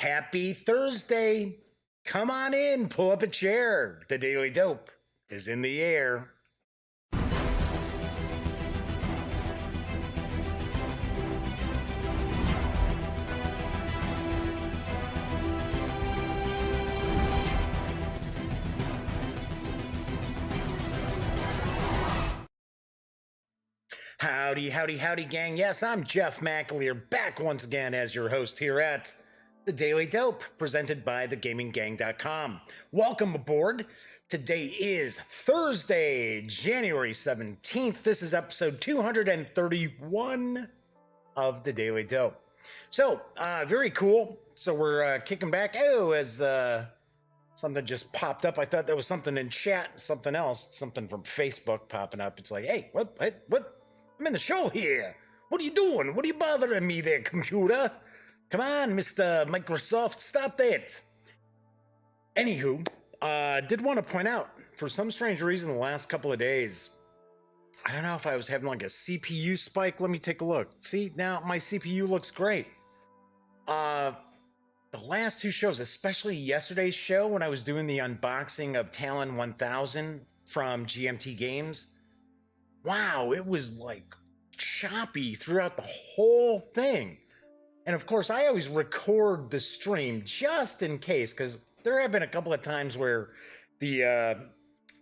Happy Thursday. Come on in, pull up a chair. The Daily Dope is in the air. Howdy, howdy, howdy, gang. Yes, I'm Jeff McAleer, back once again as your host here at The Daily Dope, presented by thegaminggang.com. Welcome aboard. Today is Thursday, January 17th. This is episode 231 of The Daily Dope. So, very cool. So we're kicking back. Oh, as something just popped up. I thought that was something in chat, something else, something from Facebook popping up. It's like, hey, what? I'm in the show here. What are you doing? What are you bothering me there, computer? Come on, Mr. Microsoft, stop that. Anywho, did want to point out, for some strange reason, the last couple of days, I don't know if I was having like a CPU spike. Let me take a look. See, now my CPU looks great. The last two shows, especially yesterday's show when I was doing the unboxing of Talon 1000 from GMT Games, wow, it was like choppy throughout the whole thing. And of course, I always record the stream just in case, because there have been a couple of times where the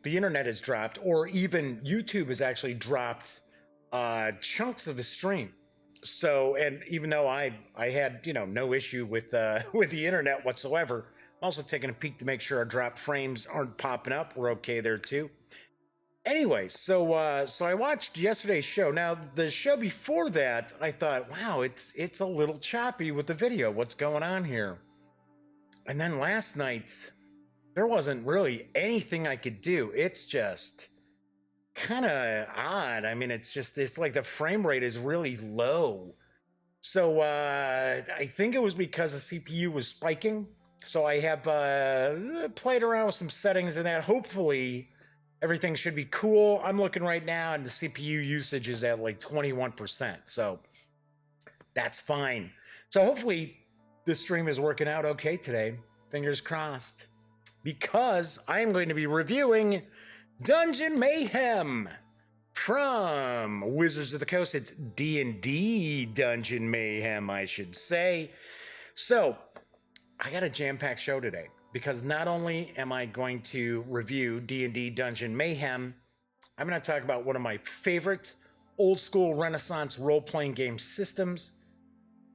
internet has dropped, or even YouTube has actually dropped chunks of the stream. So, and even though I had, no issue with the internet whatsoever, I'm also taking a peek to make sure our drop frames aren't popping up. We're okay there too. Anyway, so I watched yesterday's show. Now, the show before that, I thought, wow, it's a little choppy with the video. What's going on here? And then last night, there wasn't really anything I could do. It's just kind of odd. I mean, it's like the frame rate is really low. So I think it was because the CPU was spiking. So I have played around with some settings and that. Hopefully everything should be cool. I'm looking right now and the CPU usage is at like 21%. So that's fine. So hopefully this stream is working out okay today. Fingers crossed. Because I am going to be reviewing Dungeon Mayhem from Wizards of the Coast. It's D&D Dungeon Mayhem, I should say. So I got a jam-packed show today, because not only am I going to review D&D Dungeon Mayhem, I'm going to talk about one of my favorite old school Renaissance role-playing game systems,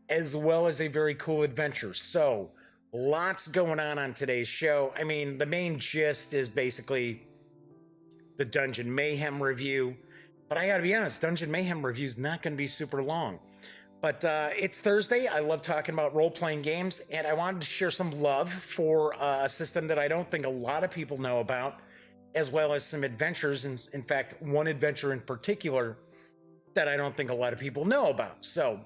as well as a very cool adventure. So lots going on today's show. I mean, the main gist is basically the Dungeon Mayhem review, but I gotta be honest, Dungeon Mayhem review is not going to be super long. But it's Thursday. I love talking about role-playing games, and I wanted to share some love for a system that I don't think a lot of people know about, as well as some adventures. In fact, one adventure in particular that I don't think a lot of people know about. So,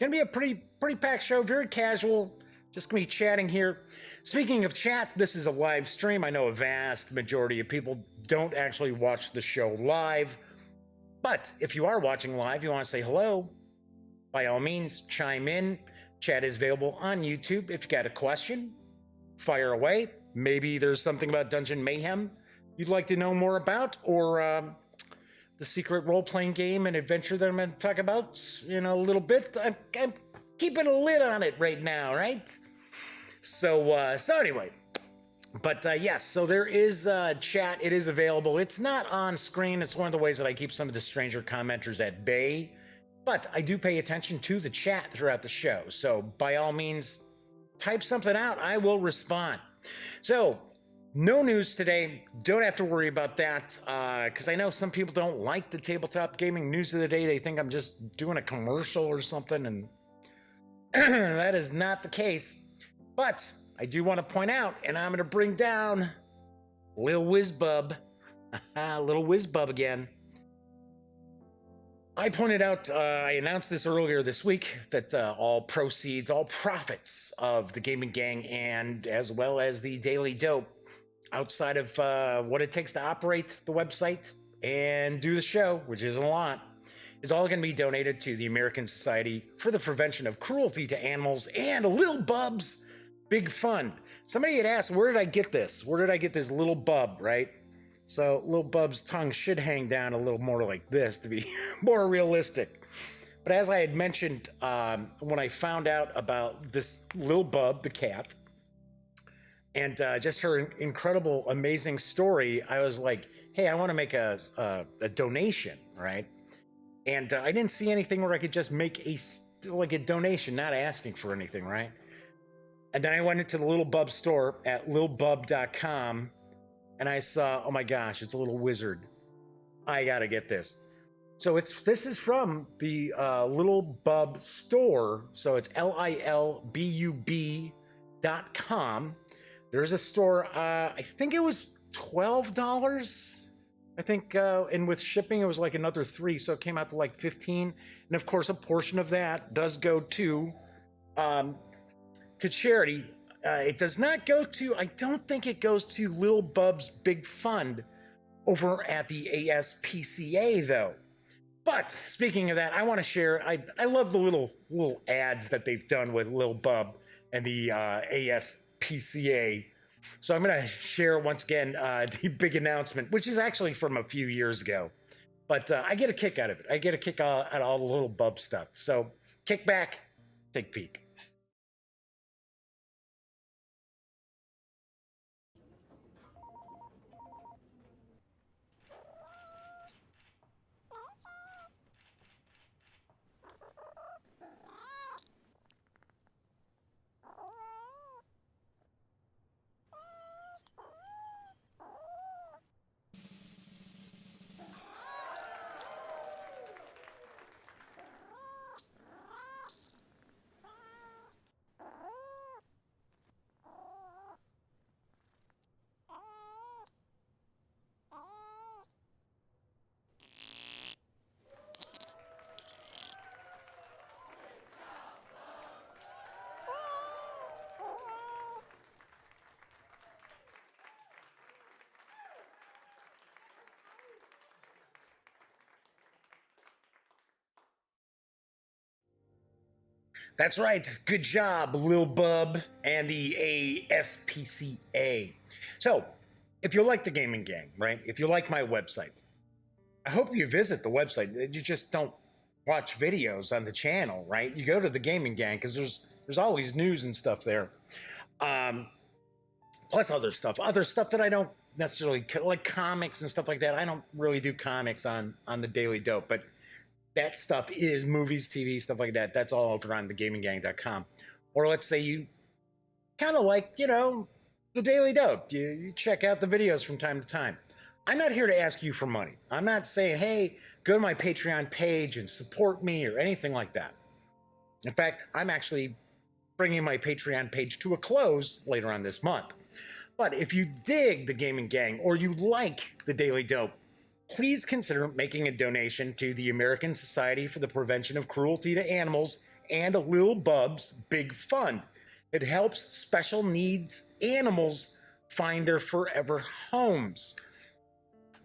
gonna be a pretty packed show, very casual. Just gonna be chatting here. Speaking of chat, this is a live stream. I know a vast majority of people don't actually watch the show live, but if you are watching live, you want to say hello, by all means, chime in. Chat is available on YouTube. If you got a question, fire away. Maybe there's something about Dungeon Mayhem you'd like to know more about, or the secret role-playing game and adventure that I'm going to talk about in a little bit. I'm keeping a lid on it right now, right? So anyway, but yes, so there is chat. It is available. It's not on screen. It's one of the ways that I keep some of the stranger commenters at bay. But I do pay attention to the chat throughout the show. So by all means, type something out. I will respond. So no news today. Don't have to worry about that, because I know some people don't like the tabletop gaming news of the day. They think I'm just doing a commercial or something, and that is not the case. But I do want to point out, and I'm going to bring down Lil Whizbub. Little Whizbub again. I pointed out, I announced this earlier this week, that all proceeds, all profits of the Gaming Gang, and as well as the Daily Dope, outside of what it takes to operate the website and do the show, which isn't a lot, is all going to be donated to the American Society for the Prevention of Cruelty to Animals and Little Bubs Big Fund. Somebody had asked, where did I get this? Where did I get this little bub, right? So little bub's tongue should hang down a little more like this to be more realistic. But as I had mentioned, when I found out about this little bub, the cat, and just her incredible, amazing story, I was like, hey, I want to make a donation, right? And I didn't see anything where I could just make a donation, not asking for anything, right? And then I went into the Little Bub store at littlebub.com, and I saw, oh my gosh, it's a little wizard. I gotta get this. So this is from the Little Bub store. So it's LILBUB.com. There's a store. I think it was $12. I think, and with shipping, it was like another $3, so it came out to like $15. And of course, a portion of that does go to charity. It does not go to, I don't think it goes to Lil Bub's Big Fund over at the ASPCA though. But speaking of that, I want to share, I love the little ads that they've done with Lil Bub and the ASPCA. So I'm going to share once again the big announcement, which is actually from a few years ago. But I get a kick out of it. I get a kick out of all the Little Bub stuff. So kick back, take a peek. That's right. Good job, Lil Bub and the ASPCA. So, if you like the Gaming Gang, right? If you like my website, I hope you visit the website. You just don't watch videos on the channel, right? You go to the Gaming Gang because there's always news and stuff there. Plus other stuff that I don't necessarily like, comics and stuff like that. I don't really do comics on the Daily Dope, but that stuff is movies, TV, stuff like that. That's all over on thegaminggang.com. Or let's say you kind of like, the Daily Dope. You check out the videos from time to time. I'm not here to ask you for money. I'm not saying, hey, go to my Patreon page and support me or anything like that. In fact, I'm actually bringing my Patreon page to a close later on this month. But if you dig the Gaming Gang or you like the Daily Dope, please consider making a donation to the American Society for the Prevention of Cruelty to Animals and Lil Bub's Big Fund. It helps special needs animals find their forever homes.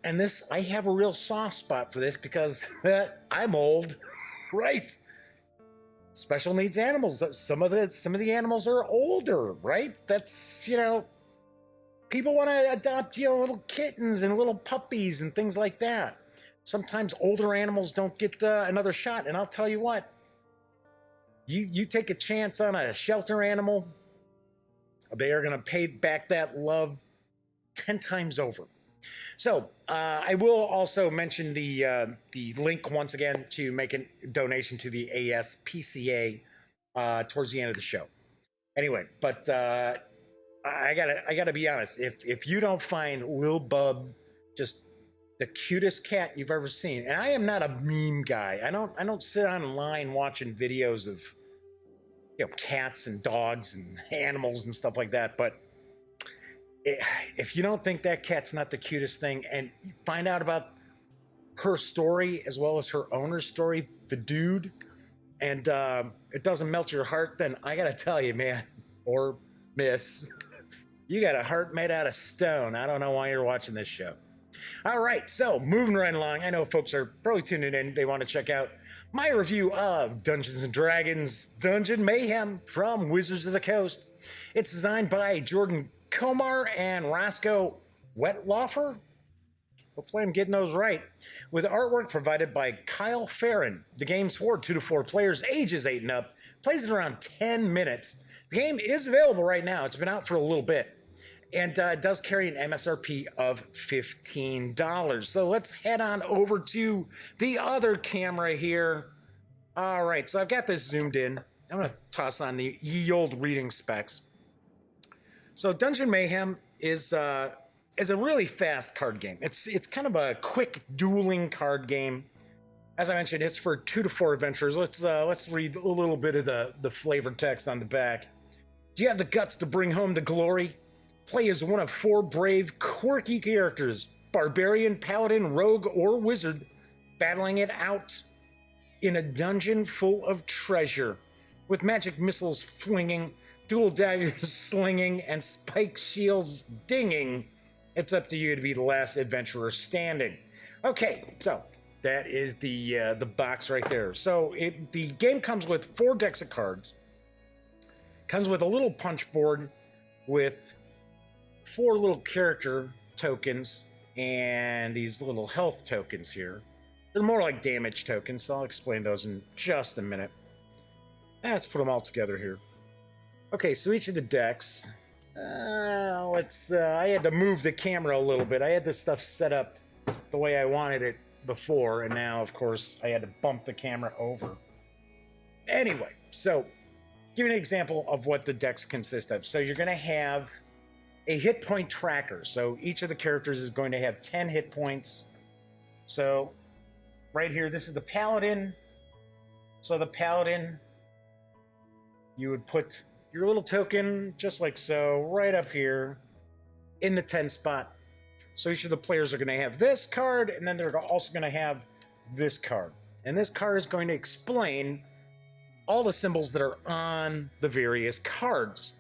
And this, I have a real soft spot for this because I'm old, right? Special needs animals. Some of the animals are older, right? That's, people want to adopt, little kittens and little puppies and things like that. Sometimes older animals don't get another shot. And I'll tell you what, you take a chance on a shelter animal, they are going to pay back that love 10 times over. So I will also mention the link once again to make a donation to the ASPCA towards the end of the show. Anyway, but I gotta be honest. If you don't find Lil Bub just the cutest cat you've ever seen, and I am not a meme guy. I don't sit online watching videos of cats and dogs and animals and stuff like that. But if you don't think that cat's not the cutest thing, and you find out about her story as well as her owner's story, the dude, and it doesn't melt your heart, then I gotta tell you, man, or miss, you got a heart made out of stone. I don't know why you're watching this show. All right, so moving right along. I know folks are probably tuning in. They want to check out my review of Dungeons & Dragons Dungeon Mayhem from Wizards of the Coast. It's designed by Jordan Komar and Roscoe Wetlaufer. Hopefully I'm getting those right. With artwork provided by Kyle Farron. The game's for 2 to 4 players, ages 8 and up. Plays in around 10 minutes. The game is available right now. It's been out for a little bit. And it does carry an MSRP of $15. So let's head on over to the other camera here. All right, so I've got this zoomed in. I'm going to toss on the ye old reading specs. So Dungeon Mayhem is a really fast card game. It's kind of a quick dueling card game. As I mentioned, it's for 2 to 4 adventurers. Let's read a little bit of the flavor text on the back. Do you have the guts to bring home the glory? Play as one of 4 brave, quirky characters, barbarian, paladin, rogue, or wizard, battling it out in a dungeon full of treasure, with magic missiles flinging, dual daggers slinging, and spike shields dinging. It's up to you to be the last adventurer standing. Okay, so that is the box right there. So the game comes with 4 decks of cards. Comes with a little punch board with 4 little character tokens and these little health tokens here. They're more like damage tokens, so I'll explain those in just a minute. Let's put them all together here. Okay, so each of the decks, I had to move the camera a little bit. I had this stuff set up the way I wanted it before, and now, of course, I had to bump the camera over. Anyway, so give you an example of what the decks consist of. So you're going to have a hit point tracker. So each of the characters is going to have 10 hit points. So right here, this is the paladin. So the paladin, you would put your little token, just like so, right up here in the 10 spot. So each of the players are going to have this card, and then they're also going to have this card. And this card is going to explain all the symbols that are on the various cards.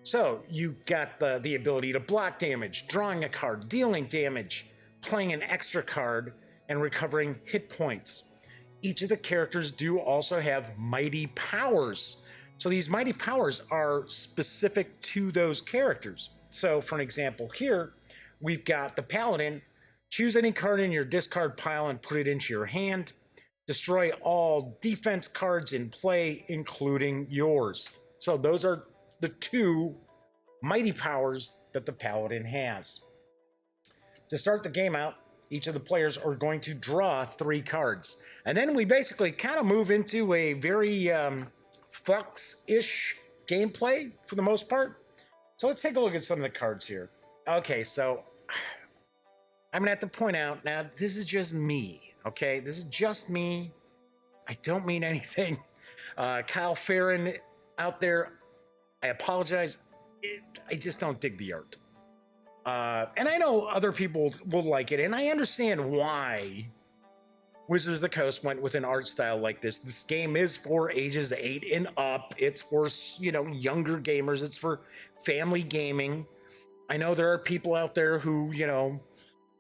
So you got the ability to block damage, drawing a card, dealing damage, playing an extra card, and recovering hit points. Each of the characters do also have mighty powers. So these mighty powers are specific to those characters. So for an example here, we've got the paladin. Choose any card in your discard pile and put it into your hand. Destroy all defense cards in play, including yours. So those are the 2 mighty powers that the paladin has. To start the game out, each of the players are going to draw 3 cards. And then we basically kind of move into a very Flux-ish gameplay for the most part. So let's take a look at some of the cards here. Okay, so I'm gonna have to point out, now this is just me, okay? This is just me. I don't mean anything. Kyle Farron out there, I apologize. I just don't dig the art. And I know other people will like it, and I understand why Wizards of the Coast went with an art style like this. This game is for ages 8 and up. It's for, younger gamers. It's for family gaming. I know there are people out there who,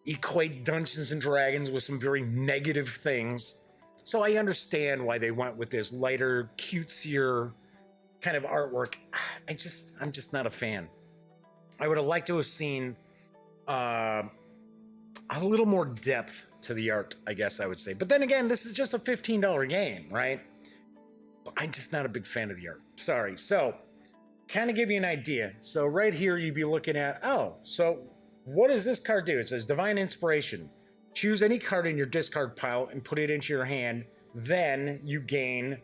equate Dungeons and Dragons with some very negative things. So I understand why they went with this lighter, cutesier kind of artwork. I'm just not a fan. I would have liked to have seen a little more depth to the art, I guess I would say. But then again, this is just a $15 game, right? But I'm just not a big fan of the art. Sorry. So, kind of give you an idea. So right here, you'd be looking at, so what does this card do? It says Divine Inspiration. Choose any card in your discard pile and put it into your hand. Then you gain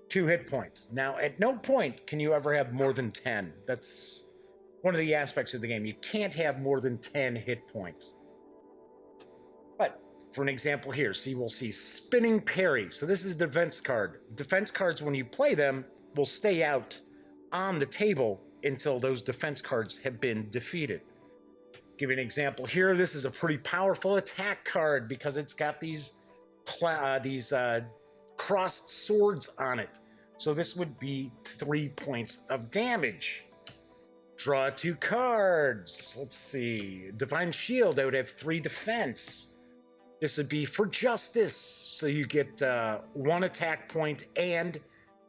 2 hit points. Now, at no point can you ever have more than 10. That's one of the aspects of the game. You can't have more than 10 hit points. But for an example here, we'll see Spinning Parry. So this is a defense card. Defense cards, when you play them, will stay out on the table until those defense cards have been defeated. Give you an example here. This is a pretty powerful attack card because it's got these crossed swords on it. So this would be 3 points of damage. Draw 2 cards. Let's see. Divine Shield, I would have 3 defense. This would be for justice. So you get 1 attack point, and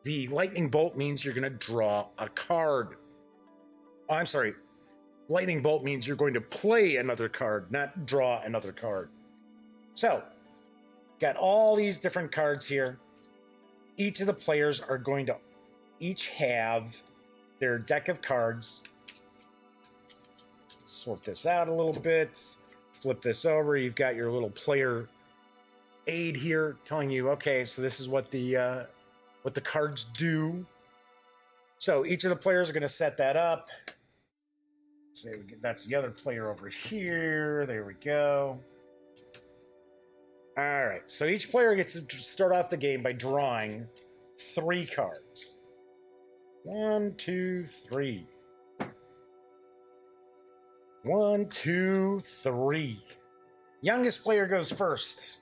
the lightning bolt means you're going to draw a card. Oh, I'm sorry. Lightning bolt means you're going to play another card, not draw another card. So, got all these different cards here. Each of the players are going to each have their deck of cards. Sort this out a little bit. Flip this over. You've got your little player aid here telling you, okay, so this is what the cards do. So each of the players are going to set that up. So that's the other player over here. There we go. All right. So each player gets to start off the game by drawing 3 cards. 1, 2, 3. 1, 2, 3. Youngest player goes first.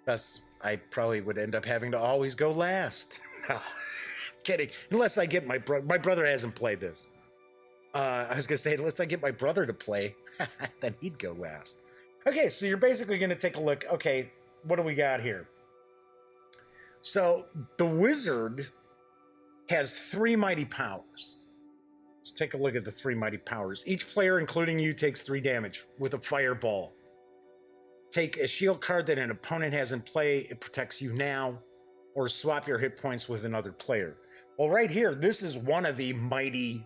Thus, I probably would end up having to always go last. Kidding. Unless I get my brother hasn't played this. I was going to say, unless I get my brother to play, then he'd go last. Okay, so you're basically going to take a look. Okay, what do we got here? So the wizard has 3 mighty powers. Let's take a look at the 3 mighty powers. Each player, including you, takes 3 damage with a fireball. Take a shield card that an opponent has in play. It protects you now. Or swap your hit points with another player. Well, right here, this is one of the mighty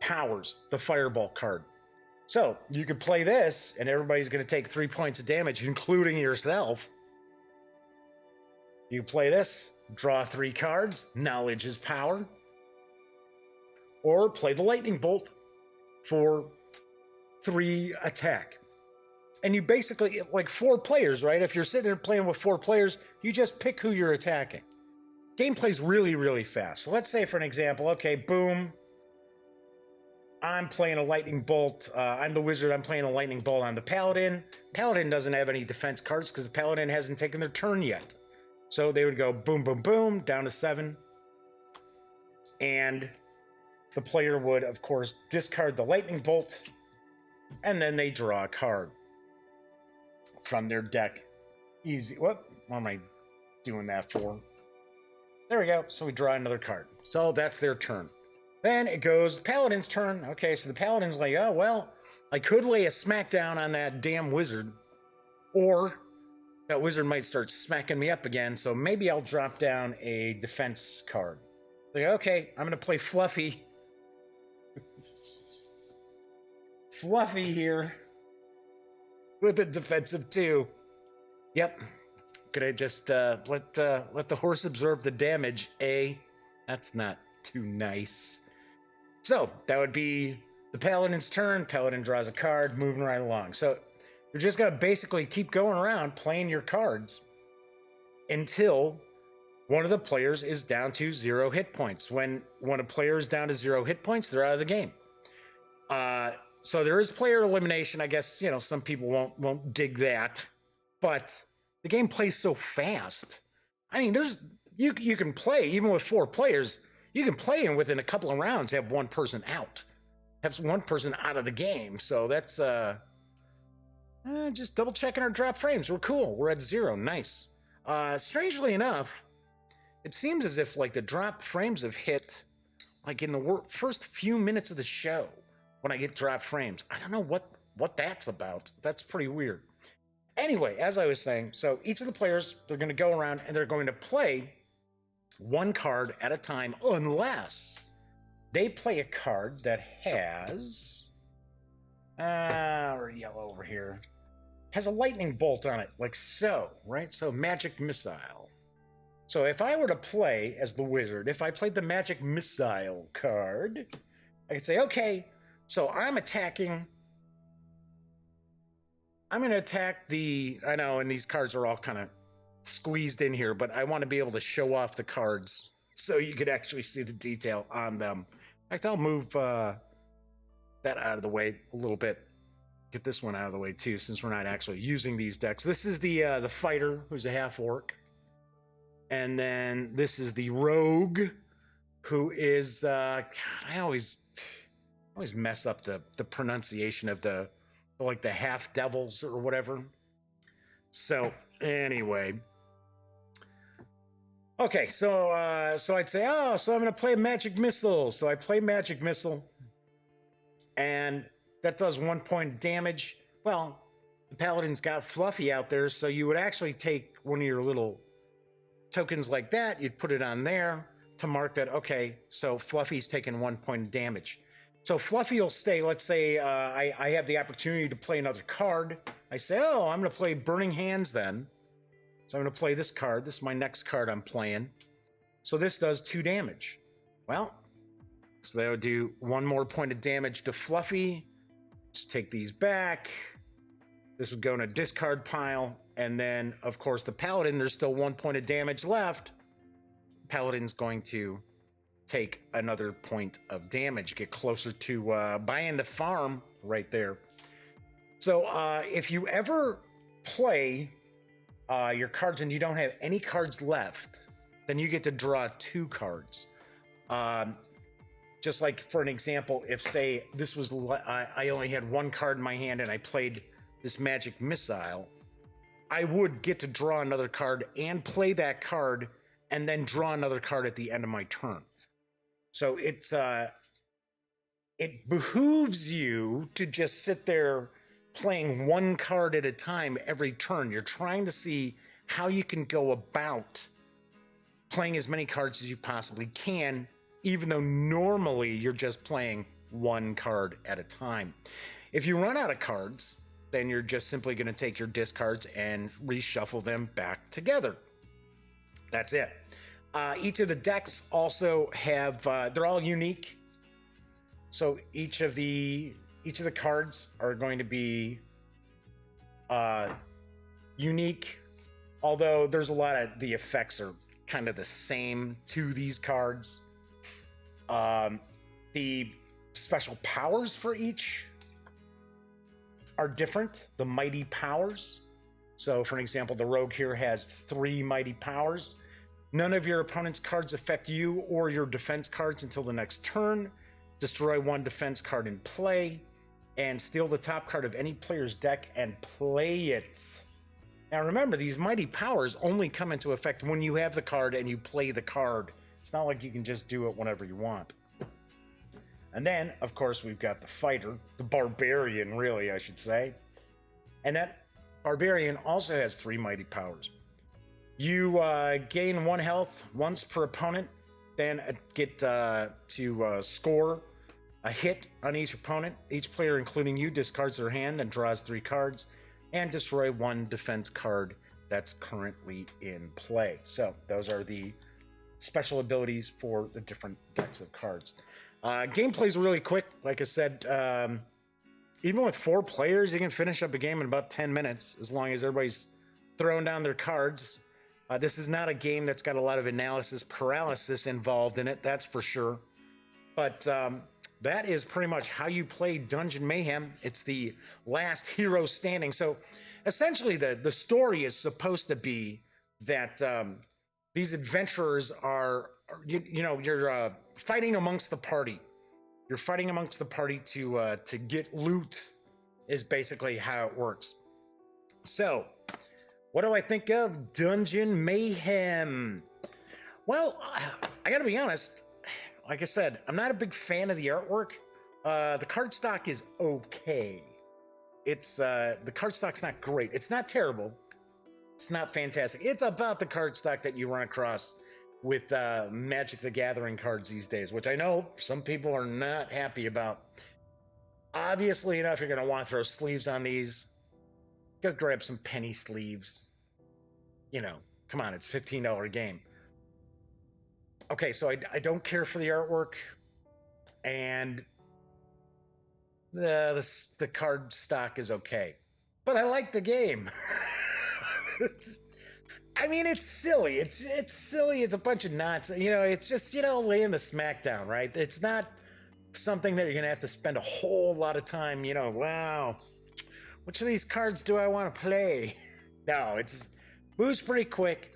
powers, the fireball card. So you could play this, and everybody's going to take 3 points of damage, including yourself. You play this, draw 3 cards, knowledge is power. Or play the lightning bolt for 3 attack. And you basically, like 4 players, right? If you're sitting there playing with 4 players, you just pick who you're attacking. Gameplay's really, really fast. So let's say, for an example, okay, boom. I'm playing a lightning bolt. I'm the wizard. I'm playing a lightning bolt on the paladin. Paladin doesn't have any defense cards because the paladin hasn't taken their turn yet. So they would go boom, boom, boom, down to 7. And the player would, of course, discard the lightning bolt. And then they draw a card from their deck. Easy. What am I doing that for? There we go. So we draw another card. So that's their turn. Then it goes Paladin's turn. Okay, so the Paladin's like, oh, well, I could lay a smackdown on that damn wizard. Or that wizard might start smacking me up again, so maybe I'll drop down a defense card. Like, okay, I'm going to play Fluffy. Fluffy here. With a defensive 2. Yep. Could I just let the horse absorb the damage, eh? That's not too nice. So, that would be the Paladin's turn. Paladin draws a card, moving right along. So, you're just going to basically keep going around playing your cards until one of the players is down to 0 hit points. When a player is down to 0 hit points, they're out of the game. So there is player elimination. I guess, you know, some people won't dig that. But the game plays so fast. I mean, you can play, even with 4 players, you can play and within a couple of rounds have one person out. Have one person out of the game. So that's just double checking our drop frames. We're cool. We're at 0. Nice. Strangely enough, it seems as if like the drop frames have hit like in the first few minutes of the show when I get drop frames. I don't know what that's about. That's pretty weird. Anyway, as I was saying, so each of the players, they're going to go around and they're going to play 1 card at a time unless they play a card that has or yellow over here, has a lightning bolt on it, like so, right? So magic missile. So if I were to play as the wizard, if I played the magic missile card, I could say, okay, so I'm going to attack I know, and these cards are all kind of squeezed in here, but I want to be able to show off the cards so you could actually see the detail on them. In fact, I'll move that out of the way a little bit. Get this one out of the way too, since we're not actually using these decks. This is the fighter, who's a half orc. And then this is the rogue, who is, God, I always mess up the pronunciation of the half devils or whatever. So anyway, okay, so I'd say, oh, so I'm gonna play Magic Missile. So I play Magic Missile, and that does 1 point of damage. Well, the Paladin's got Fluffy out there, so you would actually take one of your little tokens like that, you'd put it on there to mark that, okay, so Fluffy's taking 1 point of damage. So Fluffy will stay. Let's say I have the opportunity to play another card. I say, oh, I'm going to play Burning Hands then. So I'm going to play this card. This is my next card I'm playing. So this does 2 damage. Well, so that would do 1 more point of damage to Fluffy. Just take these back. This would go in a discard pile. And then, of course, the Paladin, there's still 1 point of damage left. Paladin's going to take another point of damage, get closer to buying the farm right there. So if you ever play your cards and you don't have any cards left, then you get to draw 2 cards. Just like, for an example, if, say, this was I only had 1 card in my hand and I played this Magic Missile, I would get to draw another card and play that card and then draw another card at the end of my turn. So it behooves you to just sit there playing 1 card at a time every turn. You're trying to see how you can go about playing as many cards as you possibly can, even though normally you're just playing 1 card at a time. If you run out of cards, then you're just simply going to take your discards and reshuffle them back together. That's it. Each of the decks also have, they're all unique. So each of the cards are going to be unique, although there's a lot of the effects are kind of the same to these cards. The special powers for each are different. The mighty powers. So for an example, the rogue here has 3 mighty powers. None of your opponent's cards affect you or your defense cards until the next turn. Destroy 1 defense card in play and steal the top card of any player's deck and play it. Now remember, these mighty powers only come into effect when you have the card and you play the card. It's not like you can just do it whenever you want. And then, of course, we've got the fighter, the barbarian, really, I should say. And that barbarian also has 3 mighty powers. You gain 1 health once per opponent, then get to score a hit on each opponent. Each player, including you, discards their hand and draws 3 cards, and destroy 1 defense card that's currently in play. So those are the special abilities for the different decks of cards. Gameplay's really quick. Like I said, even with 4 players, you can finish up a game in about 10 minutes, as long as everybody's throwing down their cards. This is not a game that's got a lot of analysis paralysis involved in it, that's for sure. But that is pretty much how you play Dungeon Mayhem. It's the last hero standing. So essentially the story is supposed to be that these adventurers are, you're fighting amongst the party. You're fighting amongst the party to get loot is basically how it works. So, what do I think of Dungeon Mayhem? Well, I gotta be honest. Like I said, I'm not a big fan of the artwork. The cardstock is okay. It's the cardstock's not great. It's not terrible. It's not fantastic. It's about the cardstock that you run across with Magic the Gathering cards these days, which I know some people are not happy about. Obviously enough, you're going to want to throw sleeves on these. Go grab some penny sleeves. Come on, it's a $15 game. Okay, so I don't care for the artwork, and the card stock is okay, but I like the game. It's silly. It's silly. It's a bunch of nonsense. It's just laying the smackdown, right? It's not something that you're gonna have to spend a whole lot of time. Wow, which of these cards do I want to play? No, it's moves pretty quick.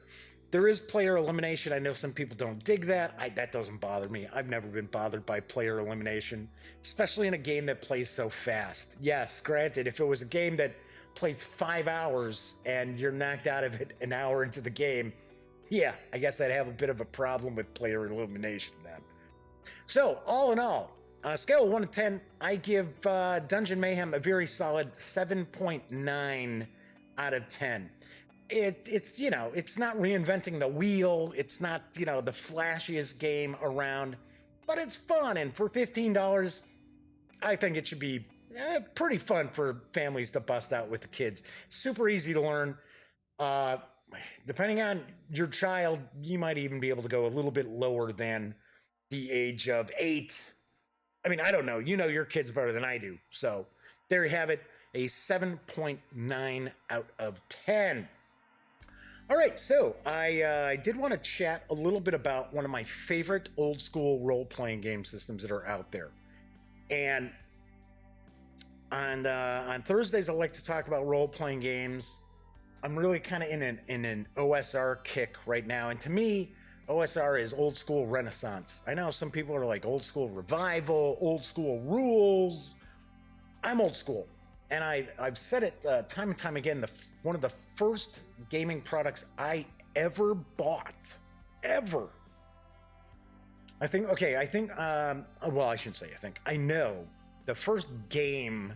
There is player elimination. I know some people don't dig that. That doesn't bother me. I've never been bothered by player elimination, especially in a game that plays so fast. Yes, granted, if it was a game that plays 5 hours and you're knocked out of it an hour into the game, yeah, I guess I'd have a bit of a problem with player illumination then. So, all in all, on a scale of 1 to 10, I give Dungeon Mayhem a very solid 7.9 out of 10. It's you know, it's not reinventing the wheel. It's not, you know, the flashiest game around, but it's fun. And for $15, I think it should be pretty fun for families to bust out with the kids. Super easy to learn. Depending on your child, you might even be able to go a little bit lower than the age of 8. I mean, I don't know. You know your kids better than I do. So there you have it, a 7.9 out of 10. All right, so I did want to chat a little bit about one of my favorite old school role-playing game systems that are out there. And on Thursdays, I like to talk about role-playing games. I'm really kind of in an OSR kick right now. And to me, OSR is old school renaissance. I know some people are like old school revival, old school rules. I'm old school. And I've said it time and time again, one of the first gaming products I ever bought, ever. I know the first game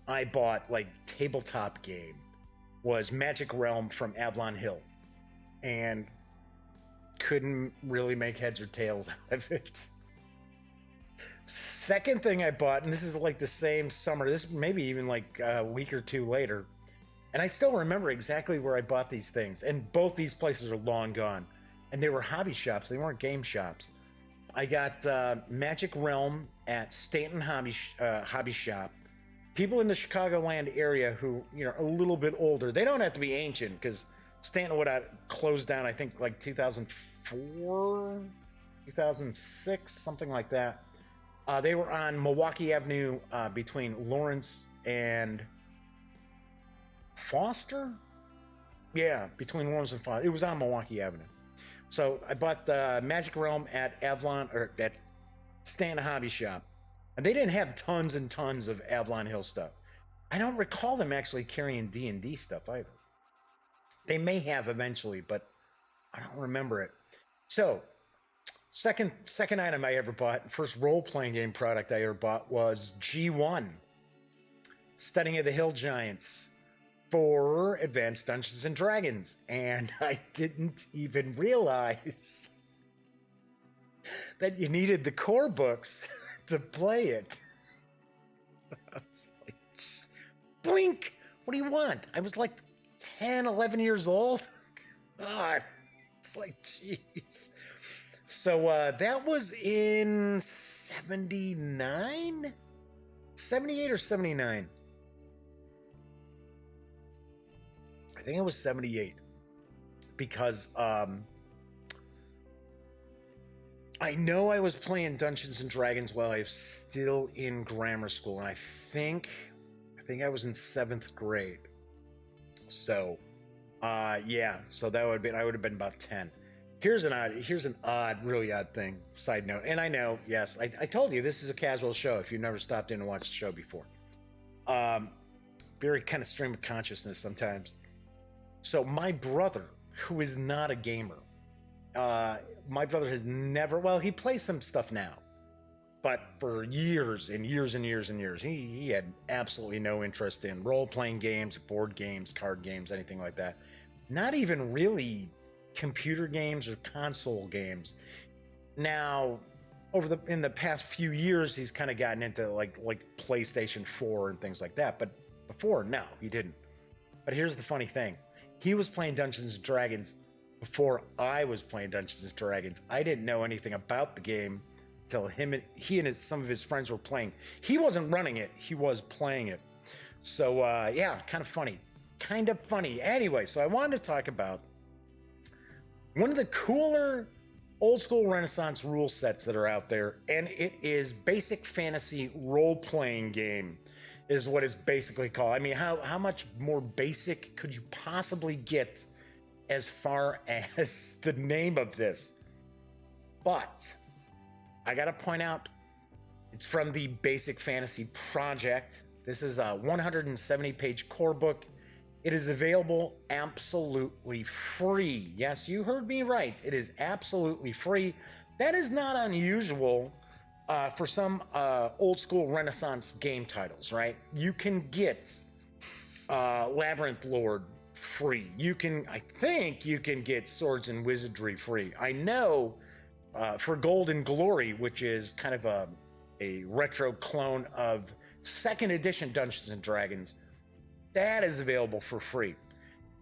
I bought, like tabletop game, was Magic Realm from Avalon Hill. And couldn't really make heads or tails out of it. Second thing I bought, and this is like the same summer, this maybe even like a week or two later, and I still remember exactly where I bought these things, and both these places are long gone, and they were hobby shops, they weren't game shops. I got Magic Realm at Stanton Hobby Shop. People in the Chicagoland area who, you know, are a little bit older, they don't have to be ancient, because Stanton would have closed down, I think, like 2004, 2006, something like that. They were on Milwaukee Avenue between Lawrence and Foster? Yeah, between Lawrence and Foster. It was on Milwaukee Avenue. So I bought the Magic Realm at Stanton Hobby Shop. And they didn't have tons and tons of Avalon Hill stuff. I don't recall them actually carrying D&D stuff either. They may have eventually, but I don't remember it. So, second item I ever bought, first role-playing game product I ever bought was G1, Studying of the Hill Giants for Advanced Dungeons and Dragons. And I didn't even realize that you needed the core books to play it. I was like, boink! What do you want? I was like 10, 11 years old. God, it's like, jeez. So that was in 79? 78 or 79? I think it was 78. Because I know I was playing Dungeons and Dragons while I was still in grammar school, and I think I was in 7th grade. So, yeah. So that would have been, I would have been about 10. Here's an really odd thing. Side note, and I know, yes, I told you this is a casual show. If you've never stopped in and watched the show before, very kind of stream of consciousness sometimes. So my brother, who is not a gamer, my brother has never. Well, he plays some stuff now, but for years and years and years and years, he had absolutely no interest in role-playing games, board games, card games, anything like that. Not even really computer games or console games. Now, in the past few years, he's kind of gotten into like PlayStation 4 and things like that. But before, no, he didn't. But here's the funny thing: he was playing Dungeons and Dragons before I was playing Dungeons and Dragons. I didn't know anything about the game until he and some of his friends were playing. He wasn't running it; he was playing it. So yeah, kind of funny. Anyway, so I wanted to talk about one of the cooler old school Renaissance rule sets that are out there, and it is Basic Fantasy Roleplaying Game, is what it's basically called. I mean, how much more basic could you possibly get as far as the name of this? But I gotta point out, it's from the Basic Fantasy Project. This is a 170-page core book. It is available absolutely free. Yes, you heard me right. It is absolutely free. That is not unusual for some old school Renaissance game titles, right? You can get Labyrinth Lord free. I think you can get Swords and Wizardry free. I know for Golden Glory, which is kind of a retro clone of second edition Dungeons and Dragons, that is available for free.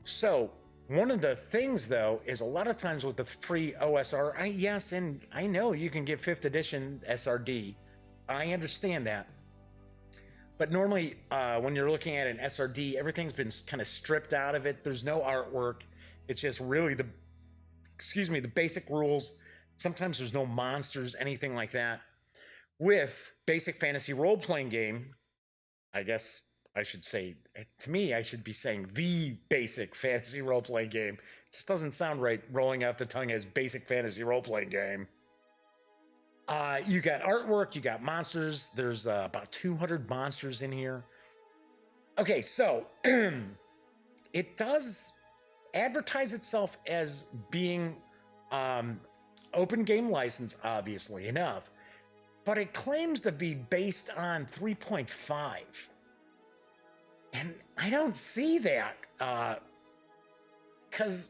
So one of the things, though, is a lot of times with the free OSR, yes, and I know you can get 5th edition SRD. I understand that. But normally, when you're looking at an SRD, everything's been kind of stripped out of it. There's no artwork. It's just really the basic rules. Sometimes there's no monsters, anything like that. With Basic Fantasy Role-Playing Game, I guess I should say, to me, I should be saying the Basic Fantasy Role-Playing Game. It just doesn't sound right rolling off the tongue as Basic Fantasy Role-Playing Game. You got artwork, you got monsters. There's about 200 monsters in here. Okay, so it does advertise itself as being open game license, obviously enough, but it claims to be based on 3.5. And I don't see that, because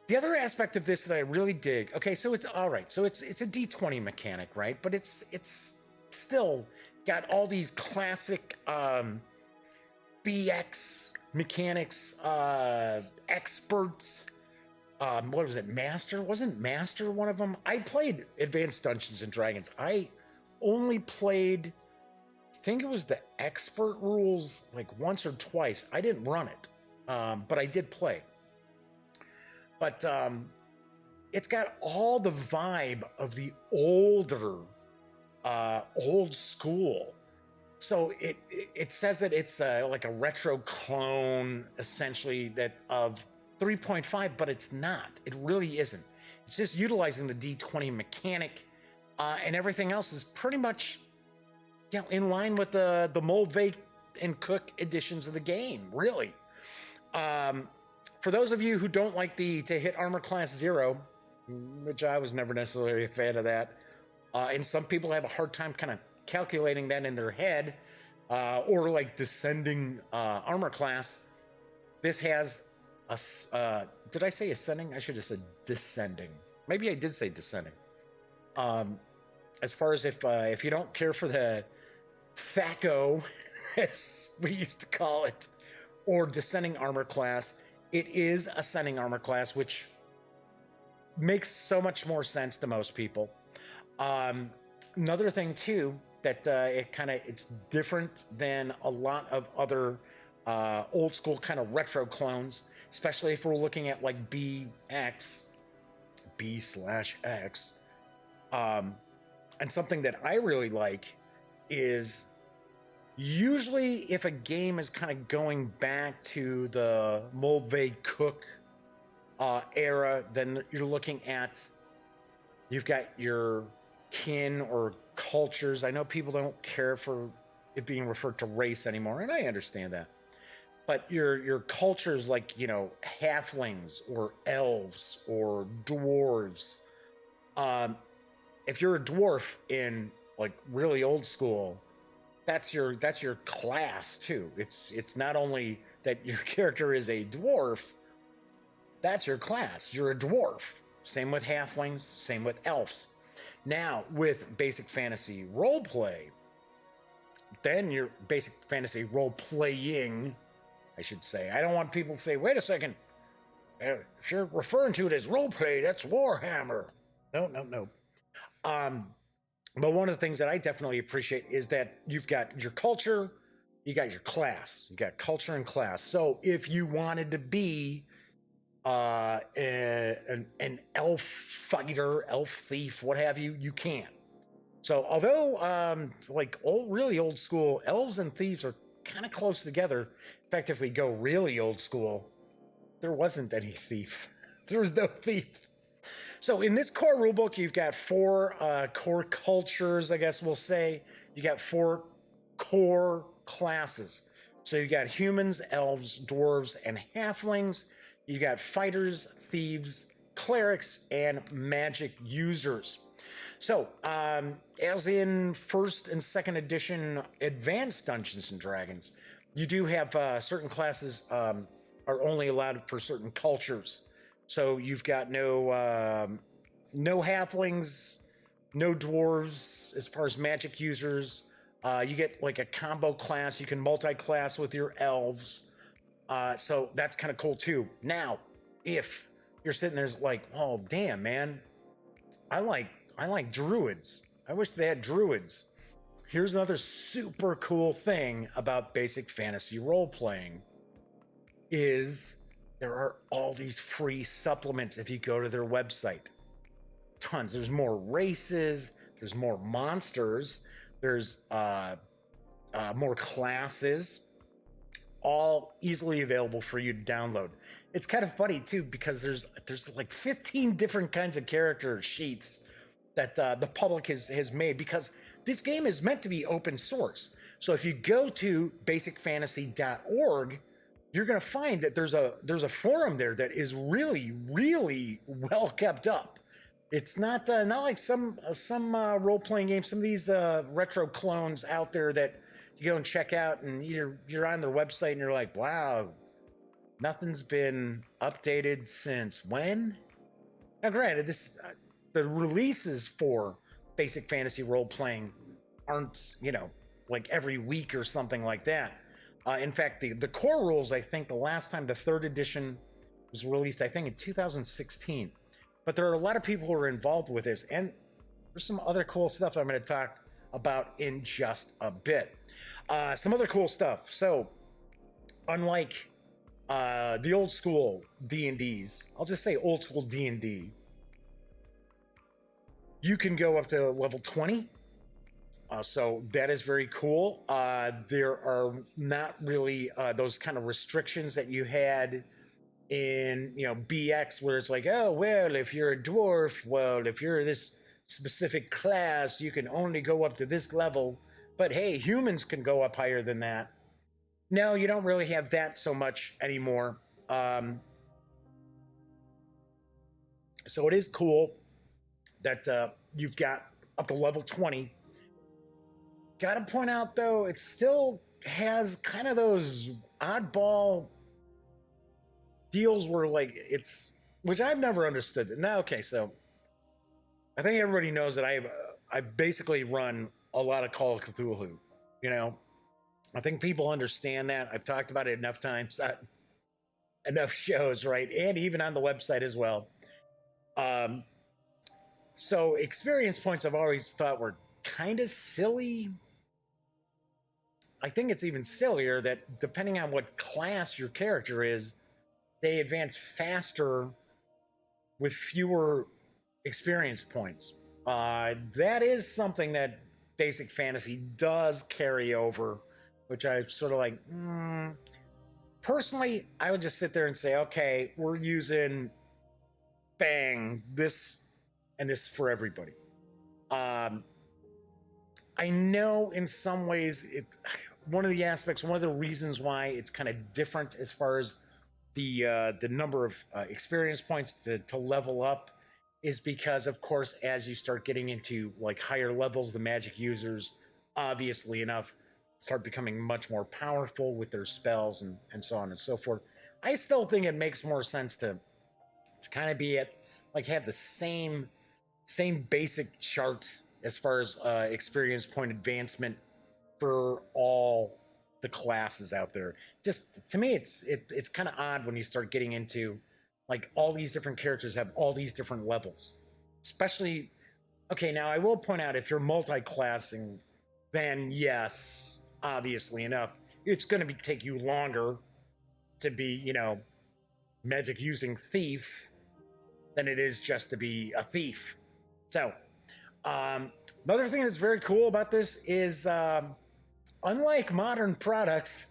the other aspect of this that I really dig, okay, so it's all right. So it's a D20 mechanic, right? But it's still got all these classic BX mechanics, experts. What was it? Master? Wasn't Master one of them? I played Advanced Dungeons and Dragons. I only played, I think it was the expert rules like once or twice. I didn't run it, but I did play. But it's got all the vibe of the older, old school. So it says that it's like a retro clone, essentially, that of 3.5, but it's not. It really isn't. It's just utilizing the D20 mechanic, and everything else is pretty much, in line with the Moldvay and Cook editions of the game, really. For those of you who don't like to hit armor class 0, which I was never necessarily a fan of that, and some people have a hard time kind of calculating that in their head, or like descending armor class, this has did I say ascending? I should have said descending. Maybe I did say descending. As far as if you don't care for the THACO, as we used to call it, or descending armor class, it is ascending armor class, which makes so much more sense to most people. Another thing too, that it's different than a lot of other old school kind of retro clones, especially if we're looking at like B/X, and something that I really like is usually if a game is kind of going back to the Moldvay Cook era, then you're looking at, you've got your kin or cultures. I know people don't care for it being referred to race anymore, and I understand that. But your cultures like, halflings or elves or dwarves. If you're a dwarf in like really old school, that's your class too. It's not only that your character is a dwarf, that's your class. You're a dwarf. Same with halflings, same with elves. Now, with Basic Fantasy Roleplay, then your Basic Fantasy Role-Playing, I should say. I don't want people to say, wait a second, if you're referring to it as roleplay, that's Warhammer. No. But one of the things that I definitely appreciate is that you've got your culture, you got your class, you got culture and class. So if you wanted to be an elf fighter, elf thief, what have you, you can. So although really old school, elves and thieves are kind of close together. In fact, if we go really old school, there wasn't any thief. There was no thief. So in this core rulebook, you've got 4 core cultures, I guess we'll say. You got 4 core classes. So you got humans, elves, dwarves, and halflings. You got fighters, thieves, clerics, and magic users. So, as in first and second edition advanced Dungeons and Dragons, you do have certain classes are only allowed for certain cultures. So you've got no halflings, no dwarves as far as magic users. You get like a combo class. You can multi-class with your elves. So that's kind of cool too. Now, if you're sitting there like, oh damn, man, I like druids. I wish they had druids. Here's another super cool thing about basic fantasy role playing is there are all these free supplements if you go to their website. Tons. There's more races, there's more monsters, there's more classes, all easily available for you to download. It's kind of funny too because there's like 15 different kinds of character sheets that the public has made, because this game is meant to be open source. So if you go to basicfantasy.org, you're going to find that there's a forum there that is really, really well kept up. It's not like some role playing games, some of these retro clones out there that you go and check out, and you're on their website and you're like, wow, nothing's been updated since when? Now, granted, this the releases for basic fantasy role playing aren't, like every week or something like that. In fact, the core rules, I think the last time the third edition was released, I think in 2016. But there are a lot of people who are involved with this, and there's some other cool stuff I'm going to talk about in just a bit. Some other cool stuff. So, unlike the old school D&Ds, I'll just say old school D&D, you can go up to level 20. So that is very cool. There are not really those kind of restrictions that you had in BX, where it's like, oh well, if you're a dwarf, well, if you're this specific class, you can only go up to this level, but hey, humans can go up higher than that. No, you don't really have that so much anymore. So it is cool that you've got up to level 20. Gotta point out though, it still has kind of those oddball deals where like which I've never understood. Now, okay, so I think everybody knows that I basically run a lot of Call of Cthulhu. I think people understand that. I've talked about it enough times, enough shows, right? And even on the website as well. So experience points I've always thought were kind of silly. I think it's even sillier that depending on what class your character is, they advance faster with fewer experience points. That is something that basic fantasy does carry over, which I sort of like. Personally, I would just sit there and say, okay, we're using bang this and this for everybody. I know in some ways one of the reasons why it's kind of different as far as the number of experience points to level up is because, of course, as you start getting into like higher levels, the magic users, obviously enough, start becoming much more powerful with their spells and so on and so forth. I still think it makes more sense to kind of be have the same basic chart as far as experience point advancement for all the classes out there. Just to me, it's kind of odd when you start getting into like all these different characters have all these different levels. Especially, okay, now I will point out if you're multi-classing, then yes, obviously enough, it's going to take you longer to be, magic using thief than it is just to be a thief. So, another thing that's very cool about this is, unlike modern products,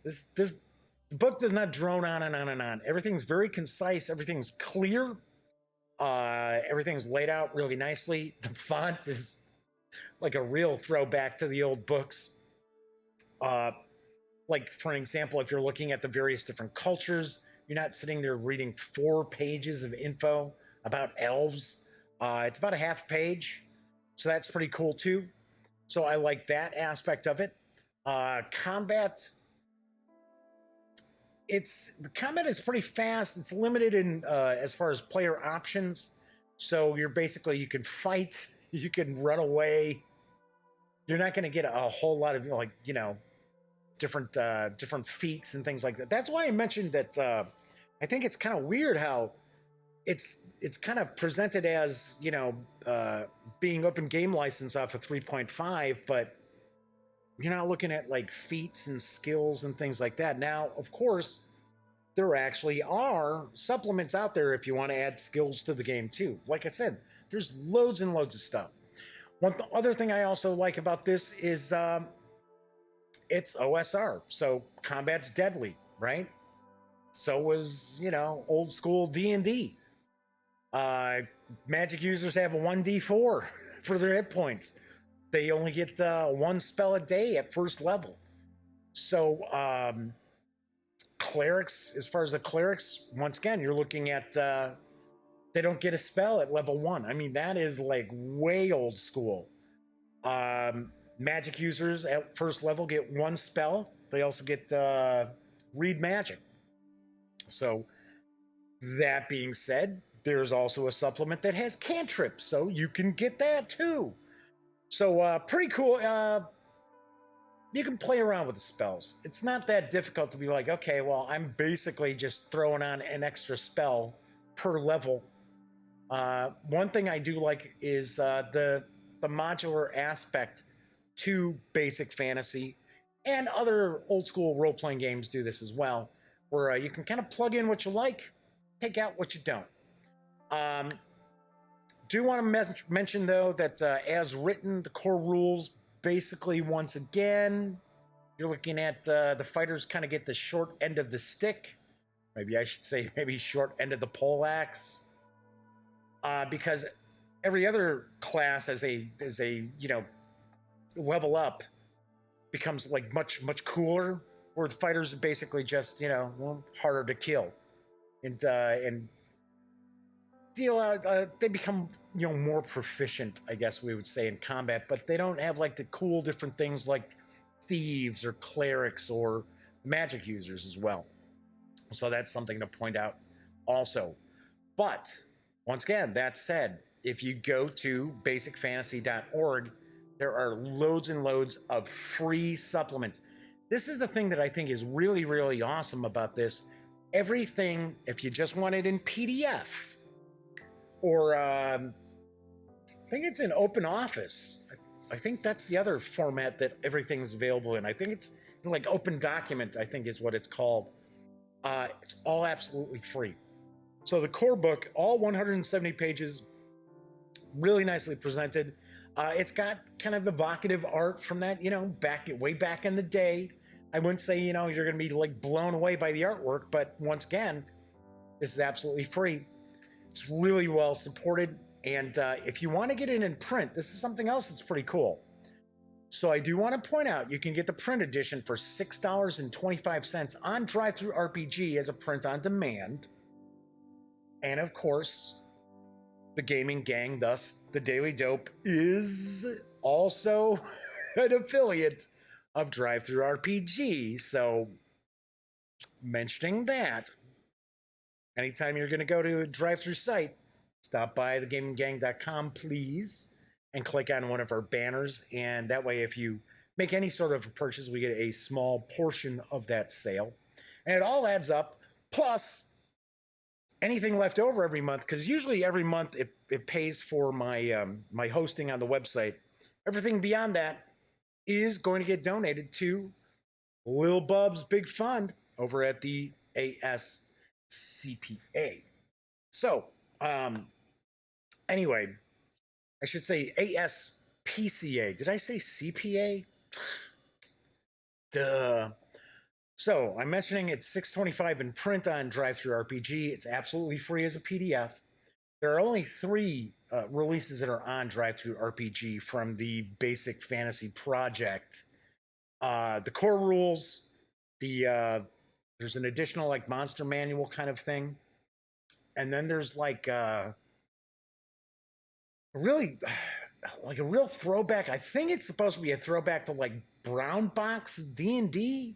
this book does not drone on and on and on. Everything's very concise. Everything's clear. Everything's laid out really nicely. The font is like a real throwback to the old books. Like, for an example, if you're looking at the various different cultures, you're not sitting there reading 4 pages of info about elves. It's about a half page, so that's pretty cool too. So I like that aspect of it. Combat, the combat is pretty fast. It's limited in as far as player options. So you're basically, you can fight, you can run away. You're not going to get a whole lot of, like, different feats and things like that. That's why I mentioned that I think it's kind of weird how it's kind of presented as, being open game license off of 3.5, but you're not looking at like feats and skills and things like that. Now, of course, there actually are supplements out there if you want to add skills to the game too. Like I said, there's loads and loads of stuff. One other thing I also like about this is it's OSR, so combat's deadly, right? So was, old school D&D. Magic users have a 1d4 for their hit points. They only get 1 spell a day at first level. So clerics, as far as the clerics, once again, you're looking at they don't get a spell at level 1. I mean, that is like way old school. Magic users at first level get 1 spell. They also get read magic. So that being said, there's also a supplement that has cantrips, so you can get that too. So pretty cool. You can play around with the spells. It's not that difficult to be like, okay, well, I'm basically just throwing on an extra spell per level. One thing I do like is the modular aspect to Basic Fantasy, and other old school role-playing games do this as well, where you can kind of plug in what you like, take out what you don't. Do want to mention though that as written, the core rules basically, once again, you're looking at the fighters kind of get the short end of the stick. Maybe I should say maybe short end of the pole axe, because every other class as a level up becomes like much cooler, where the fighters are basically just harder to kill, and deal out. They become more proficient, I guess we would say, in combat, but they don't have like the cool different things like thieves or clerics or magic users as well. So that's something to point out also. But once again, that said, if you go to basicfantasy.org, there are loads and loads of free supplements. This is the thing that I think is really, really awesome about this. Everything, if you just want it in PDF, or I think it's in Open Office. I think that's the other format that everything's available in. I think it's like Open Document, I think is what it's called. It's all absolutely free. So the core book, all 170 pages, really nicely presented. It's got kind of evocative art from that, way back in the day. I wouldn't say, you're going to be like blown away by the artwork, but once again, this is absolutely free. It's really well supported. And if you want to get it in print, this is something else that's pretty cool. So I do want to point out, you can get the print edition for $6.25 on Drive-Thru RPG as a print on demand. And of course, the Gaming Gang, thus the Daily Dope, is also an affiliate of Drive-Thru RPG. So mentioning that, anytime you're going to go to a drive-thru site, stop by thegaminggang.com, please, and click on one of our banners. And that way, if you make any sort of purchase, we get a small portion of that sale. And it all adds up. Plus, anything left over every month, because usually every month it pays for my my hosting on the website. Everything beyond that is going to get donated to Lil Bub's Big Fund over at the ASCPA. So, anyway, I should say ASPCA. Did I say CPA? Duh. So I'm mentioning it's $6.25 in print on Drive-Thru RPG. It's absolutely free as a PDF. There are only 3 releases that are on Drive-Thru RPG from the Basic Fantasy Project. The core rules, there's an additional like monster manual kind of thing, and then there's like really like a real throwback. I think it's supposed to be a throwback to like brown box D&D,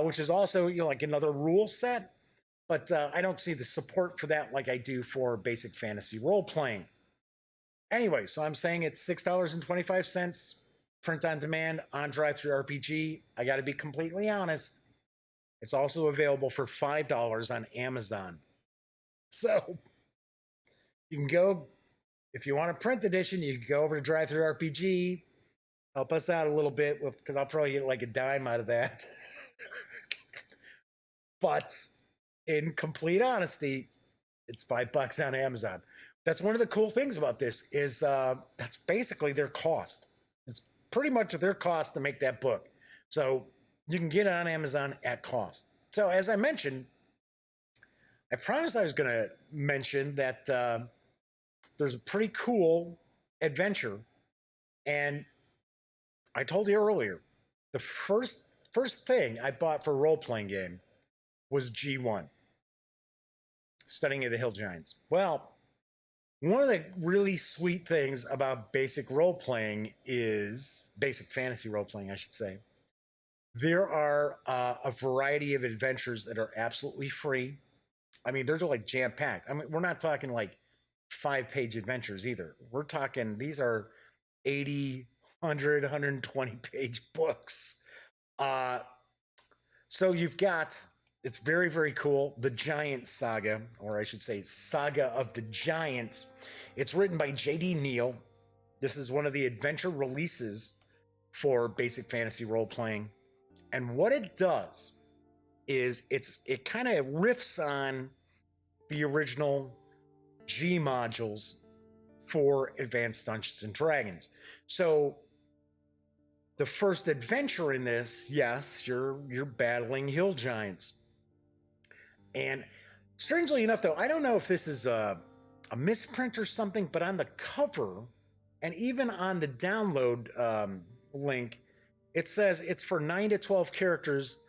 which is also like another rule set, but I don't see the support for that like I do for basic fantasy role playing. Anyway, so I'm saying it's $6.25, print on demand on Drive-Thru RPG. I got to be completely honest, it's also available for $5 on Amazon. So you can go, if you want a print edition, you can go over to Drive-Thru RPG, help us out a little bit because I'll probably get like a dime out of that. But in complete honesty, it's $5 on Amazon. That's one of the cool things about this is that's basically their cost. It's pretty much their cost to make that book. So you can get it on Amazon at cost. So as I mentioned, I promised I was going to mention that there's a pretty cool adventure. And I told you earlier, the first thing I bought for a role-playing game was G1, Studying of the Hill Giants. Well, one of the really sweet things about basic role-playing is, basic fantasy role-playing, I should say, there are a variety of adventures that are absolutely free. I mean, those are like jam-packed. I mean, we're not talking like 5-page adventures either. We're talking, these are 80, 100, 120-page books. So you've got, it's very, very cool, The Giant Saga, or I should say Saga of the Giants. It's written by J.D. Neal. This is one of the adventure releases for basic fantasy role-playing. And what it does is it kind of riffs on the original G modules for Advanced Dungeons and Dragons. So the first adventure in this, yes, you're battling hill giants. And strangely enough, though, I don't know if this is a misprint or something, but on the cover and even on the download link, it says it's for 9 to 12 characters,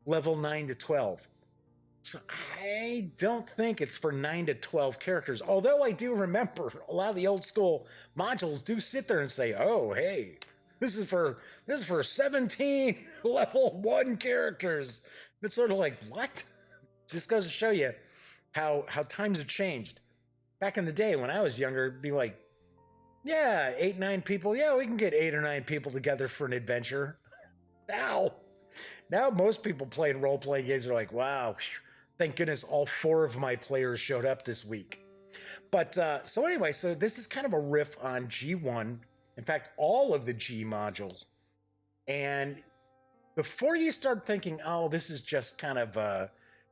level 9 to 12. So I don't think it's for 9 to 12 characters. Although I do remember a lot of the old school modules do sit there and say, "Oh, hey, this is for 17 level 1 characters." It's sort of like, what? Just goes to show you how times have changed. Back in the day when I was younger, it'd be like, yeah, 8, 9 people. Yeah, we can get 8 or 9 people together for an adventure. Now most people playing role-playing games are like, wow, thank goodness all 4 of my players showed up this week. But so anyway, so this is kind of a riff on G1. In fact, all of the G modules. And before you start thinking, oh, this is just kind of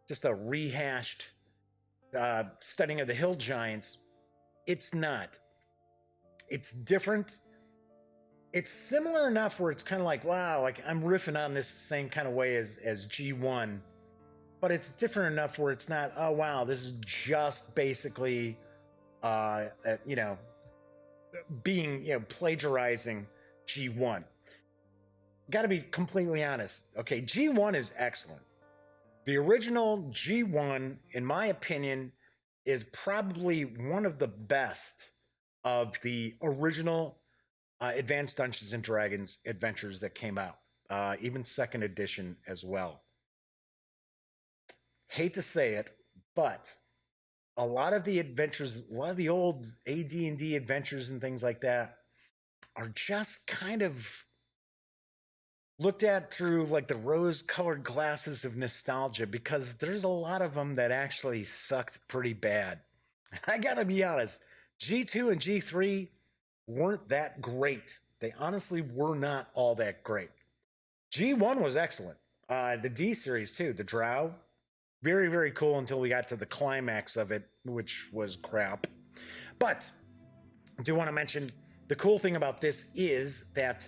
just a rehashed Studying of the Hill Giants, it's not. It's different. It's similar enough where it's kind of like, wow, like I'm riffing on this same kind of way as G1, but it's different enough where it's not, oh wow, this is just basically being, plagiarizing G1. Got to be completely honest. Okay, G1 is excellent. The original G1, in my opinion, is probably one of the best of the original Advanced Dungeons and Dragons adventures that came out, even 2nd edition as well. Hate to say it, but a lot of the adventures, a lot of the old AD&D adventures and things like that are just kind of looked at through like the rose-colored glasses of nostalgia, because there's a lot of them that actually sucked pretty bad. I gotta be honest, G2 and G3 weren't that great. They honestly were not all that great. G1 was excellent. The D series too, the Drow, very, very cool until we got to the climax of it, which was crap. But I do want to mention the cool thing about this is that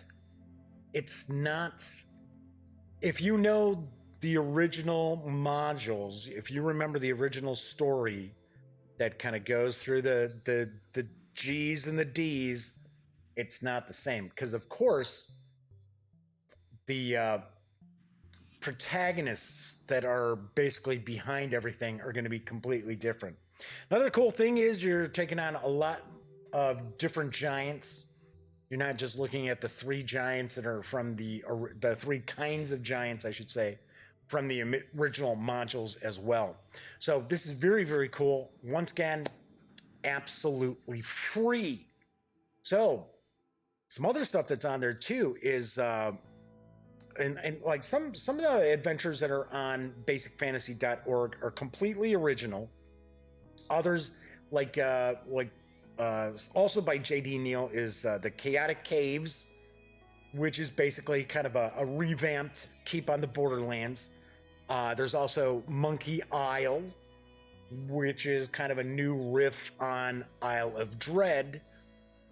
it's not, if you know the original modules, if you remember the original story that kind of goes through the G's and the D's, it's not the same. Because of course, the protagonists that are basically behind everything are going to be completely different. Another cool thing is you're taking on a lot of different giants. You're not just looking at the three giants that are from the three kinds of giants, I should say, from the original modules as well. So this is very, very cool. Once again, absolutely free. So some other stuff that's on there too is and like some of the adventures that are on basicfantasy.org are completely original. Others also by JD Neal is the Chaotic Caves, which is basically kind of a revamped Keep on the Borderlands. There's also Monkey Isle, which is kind of a new riff on Isle of Dread.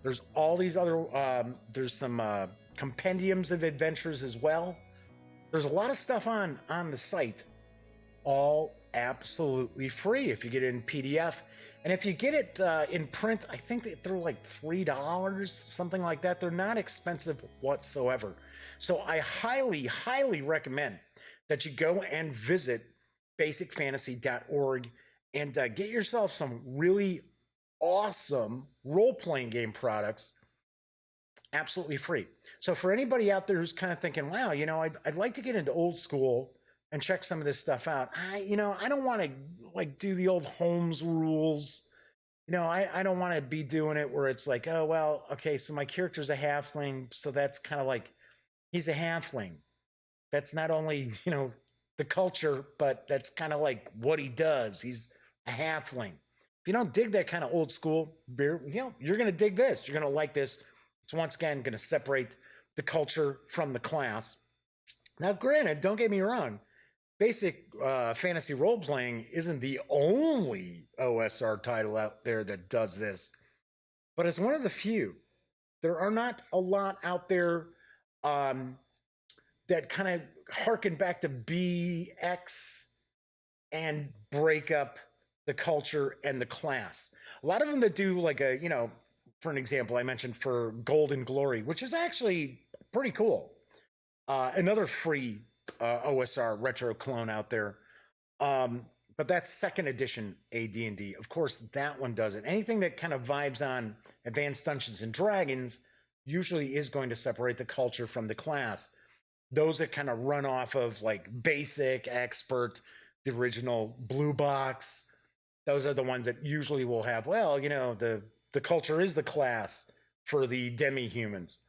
There's all these other there's some compendiums of adventures as well. There's a lot of stuff on the site, all absolutely free if you get it in PDF. And if you get it in print, I think that they're like $3, something like that. They're not expensive whatsoever. So I highly, highly recommend that you go and visit basicfantasy.org and get yourself some really awesome role-playing game products absolutely free. So for anybody out there who's kind of thinking, wow, you know, I'd like to get into old school and check some of this stuff out. I don't want to like do the old Holmes rules. I don't want to be doing it where it's like, oh, well, okay, so my character's a halfling. So that's kind of like, he's a halfling. That's not only, the culture, but that's kind of like what he does. He's a halfling. If you don't dig that kind of old school beer, you're going to dig this. You're going to like this. It's once again going to separate the culture from the class. Now, granted, don't get me wrong. Basic fantasy role-playing isn't the only OSR title out there that does this, but it's one of the few. There are not a lot out there that kind of harken back to BX and break up the culture and the class. A lot of them that do like for an example, I mentioned for Golden Glory, which is actually pretty cool. Another free OSR retro clone out there. But that's second edition AD&D. Of course, that one doesn't. Anything that kind of vibes on Advanced Dungeons and Dragons usually is going to separate the culture from the class. Those that kind of run off of like Basic, Expert, the original Blue Box, those are the ones that usually will have, well, the culture is the class for the demi-humans.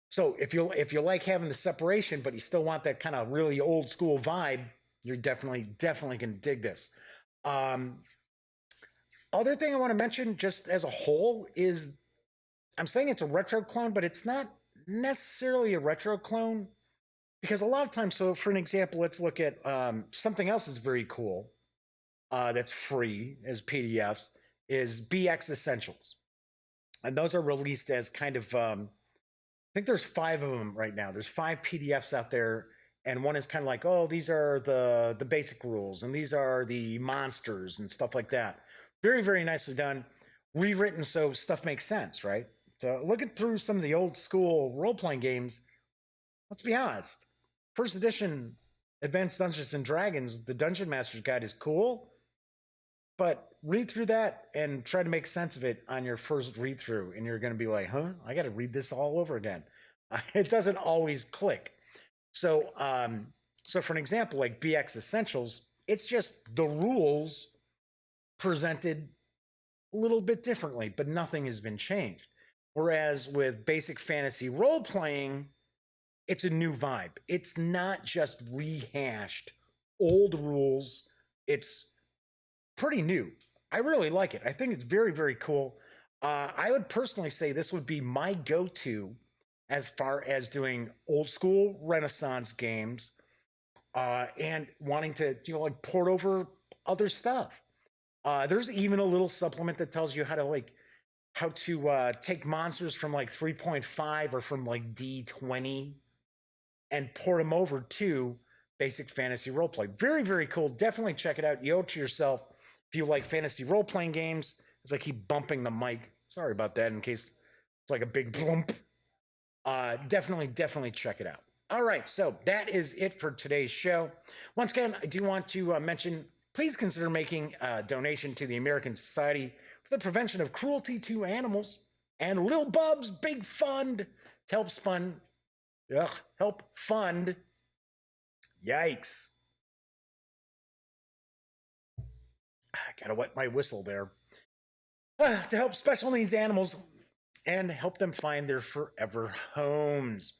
So if you like having the separation, but you still want that kind of really old school vibe, you're definitely going to dig this. Other thing I want to mention just as a whole is I'm saying it's a retro clone, but it's not necessarily a retro clone because a lot of times, so for an example, let's look at something else that's very cool that's free as PDFs is BX Essentials. And those are released as kind of, I think there's 5 of them right now. There's 5 PDFs out there. And one is kind of like, oh, these are the basic rules. And these are the monsters and stuff like that. Very, very nicely done. Rewritten so stuff makes sense, right? So looking through some of the old school role-playing games, let's be honest. First edition Advanced Dungeons and Dragons, the Dungeon Master's Guide is cool. But read through that and try to make sense of it on your first read through. And you're going to be like, huh, I got to read this all over again. It doesn't always click. So, so for an example, like BX Essentials, it's just the rules presented a little bit differently, but nothing has been changed. Whereas with Basic Fantasy Role-Playing, it's a new vibe. It's not just rehashed old rules. It's pretty new. I really like it. I think it's very, very cool. I would personally say this would be my go-to as far as doing old school Renaissance games and wanting to, like port over other stuff. There's even a little supplement that tells you how to take monsters from like 3.5 or from like D20 and port them over to Basic Fantasy Roleplay. Very, very cool. Definitely check it out. You owe it to yourself if you like fantasy role-playing games. As I keep bumping the mic. Sorry about that in case it's like a big bump. Definitely check it out. All right, so that is it for today's show. Once again, I do want to mention, please consider making a donation to the American Society for the Prevention of Cruelty to Animals and Lil Bub's Big Fund to help fund. Yikes. I gotta wet my whistle there. To help special needs animals and help them find their forever homes.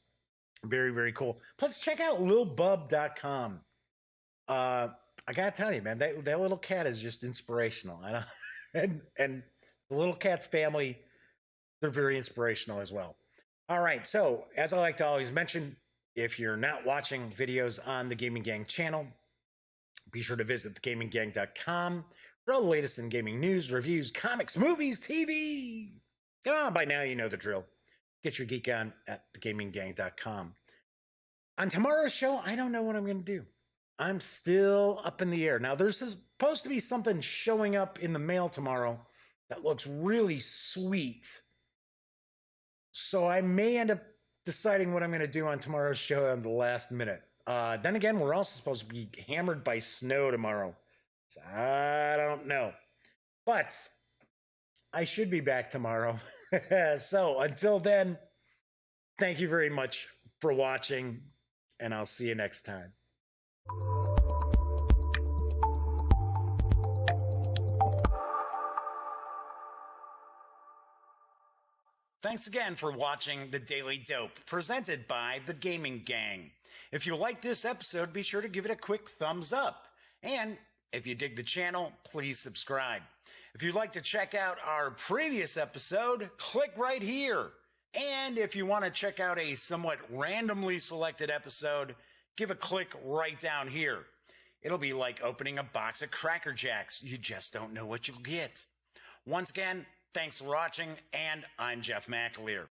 Very, very cool. Plus, check out lilbub.com. I gotta tell you, man, that little cat is just inspirational. And the little cat's family, they're very inspirational as well. All right, so as I like to always mention, if you're not watching videos on the Gaming Gang channel, be sure to visit thegaminggang.com for all the latest in gaming news, reviews, comics, movies, TV. By now you know the drill. Get your geek on at thegaminggang.com. On tomorrow's show, I don't know what I'm going to do. I'm still up in the air. Now, there's supposed to be something showing up in the mail tomorrow that looks really sweet. So I may end up deciding what I'm going to do on tomorrow's show on the last minute. Then again, we're also supposed to be hammered by snow tomorrow. So I don't know. But I should be back tomorrow. So until then, thank you very much for watching, and I'll see you next time. Thanks again for watching The Daily Dope, presented by The Gaming Gang. If you like this episode, be sure to give it a quick thumbs up. And if you dig the channel, please subscribe. If you'd like to check out our previous episode, click right here. And if you want to check out a somewhat randomly selected episode, give a click right down here. It'll be like opening a box of Cracker Jacks. You just don't know what you'll get. Once again, thanks for watching, and I'm Jeff McAleer.